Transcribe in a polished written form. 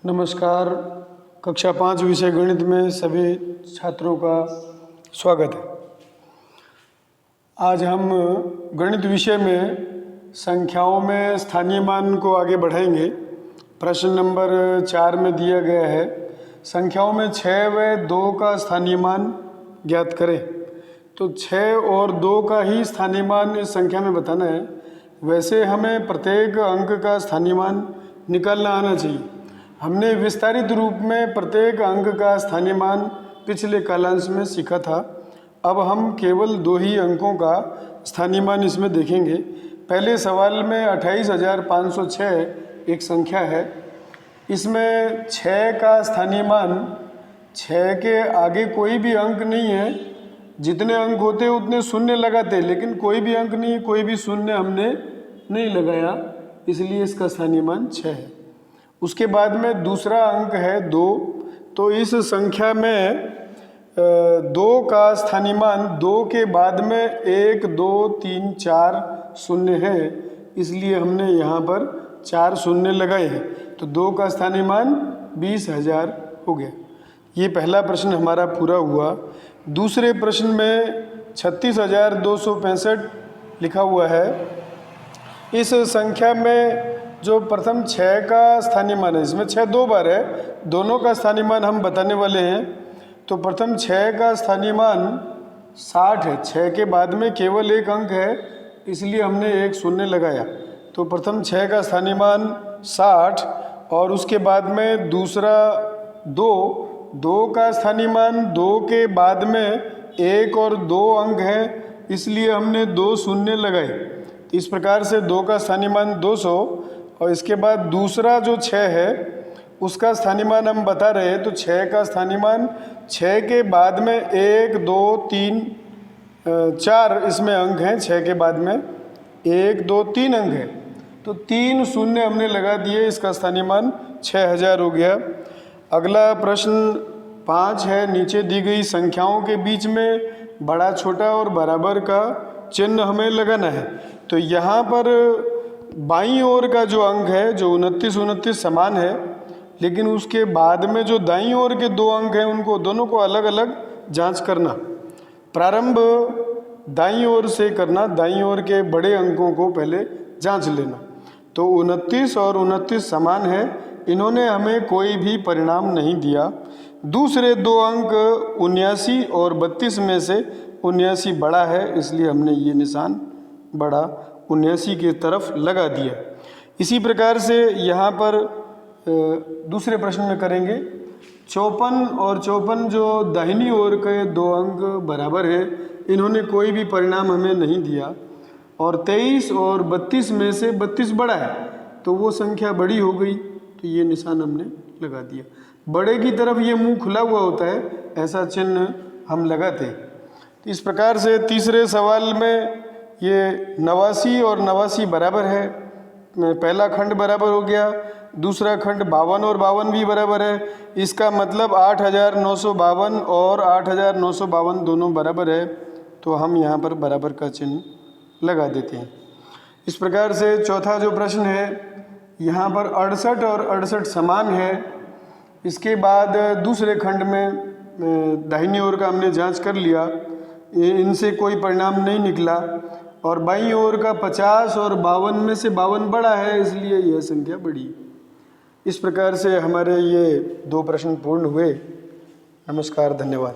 नमस्कार। कक्षा 5 विषय गणित में सभी छात्रों का स्वागत है। आज हम गणित विषय में संख्याओं में स्थानीय मान को आगे बढ़ाएंगे। प्रश्न नंबर 4 में दिया गया है, संख्याओं में 6 व 2 का स्थानीय मान ज्ञात करें। तो 6 और 2 का ही स्थानीय मान इस संख्या में बताना है। वैसे हमें प्रत्येक अंक का स्थानीय मान निकालना आना चाहिए। हमने विस्तारित रूप में प्रत्येक अंक का स्थानीय मान पिछले कालांश में सीखा था। अब हम केवल 2 ही अंकों का स्थानीय मान इसमें देखेंगे। पहले सवाल में 28,506 एक संख्या है। इसमें 6 का स्थानीय मान, 6 के आगे कोई भी अंक नहीं है। जितने अंक होते उतने शून्य लगाते, लेकिन कोई भी अंक नहीं, कोई भी शून्य हमने नहीं लगाया, इसलिए इसका स्थानीय मान 6 है। उसके बाद में दूसरा अंक है 2। तो इस संख्या में 2 का स्थानीय मान 2 के बाद में 1, 2, 3, 4 शून्य है, इसलिए हमने यहाँ पर 4 शून्य लगाए हैं। तो 2 का स्थानीय मान 20,000 हो गया। ये पहला प्रश्न हमारा पूरा हुआ। दूसरे प्रश्न में 36,265 लिखा हुआ है। इस संख्या में जो प्रथम 6 का स्थानीय मान है, इसमें 6 2 बार है, दोनों का स्थानीय मान हम बताने वाले हैं। तो प्रथम 6 का स्थानीय मान 60 है। 6 के बाद में केवल एक अंक है, इसलिए हमने एक शून्य लगाया। तो प्रथम 6 का स्थानीय मान 60 और उसके बाद में दूसरा 2 का स्थानीय मान 2 के बाद में 1 और 2 अंक है, इसलिए हमने 2 शून्य लगाए। तो इस प्रकार से 2 का स्थानीय मान 200 और इसके बाद दूसरा जो 6 है उसका स्थानीय मान हम बता रहे हैं। तो 6 का स्थानीय मान 6 के बाद में 1, 2, 3, 4 इसमें अंक हैं। 6 के बाद में 1, 2, 3 अंक है, तो 3 शून्य हमने लगा दिए, इसका स्थानीय मान 6,000 हो गया। अगला प्रश्न 5 है। नीचे दी गई संख्याओं के बीच में बड़ा, छोटा और बराबर का चिन्ह हमें लगाना है। तो यहाँ पर बाईं ओर का जो अंक है, जो 29 समान है, लेकिन उसके बाद में जो दाईं ओर के 2 अंक हैं उनको दोनों को अलग अलग जांच करना। प्रारंभ दाईं ओर से करना, दाईं ओर के बड़े अंकों को पहले जांच लेना। तो 29 और 29 समान है, इन्होंने हमें कोई भी परिणाम नहीं दिया। दूसरे 2 अंक 79 और 32 में से 79 बड़ा है, इसलिए हमने ये निशान बड़ा 79 की तरफ लगा दिया। इसी प्रकार से यहाँ पर दूसरे प्रश्न में करेंगे। 54 और 54 जो दाहिनी ओर के 2 अंक बराबर है, इन्होंने कोई भी परिणाम हमें नहीं दिया। और 23 और 32 में से 32 बड़ा है, तो वो संख्या बड़ी हो गई, तो ये निशान हमने लगा दिया। बड़े की तरफ ये मुंह खुला हुआ होता है, ऐसा चिन्ह हम लगाते हैं। तो इस प्रकार से तीसरे सवाल में ये 89 और 89 बराबर है। पहला खंड बराबर हो गया, दूसरा खंड 52 और 52 भी बराबर है। इसका मतलब 8,952 और 8,952 दोनों बराबर है, तो हम यहाँ पर बराबर का चिन्ह लगा देते हैं। इस प्रकार से चौथा जो प्रश्न है, यहाँ पर 68 और 68 समान है। इसके बाद दूसरे खंड में दाहिनी ओर का हमने जांच कर लिया, इनसे कोई परिणाम नहीं निकला। और बाईं ओर का 50 और 52 में से 52 बड़ा है, इसलिए यह संख्या बड़ी। इस प्रकार से हमारे ये 2 प्रश्न पूर्ण हुए। नमस्कार, धन्यवाद।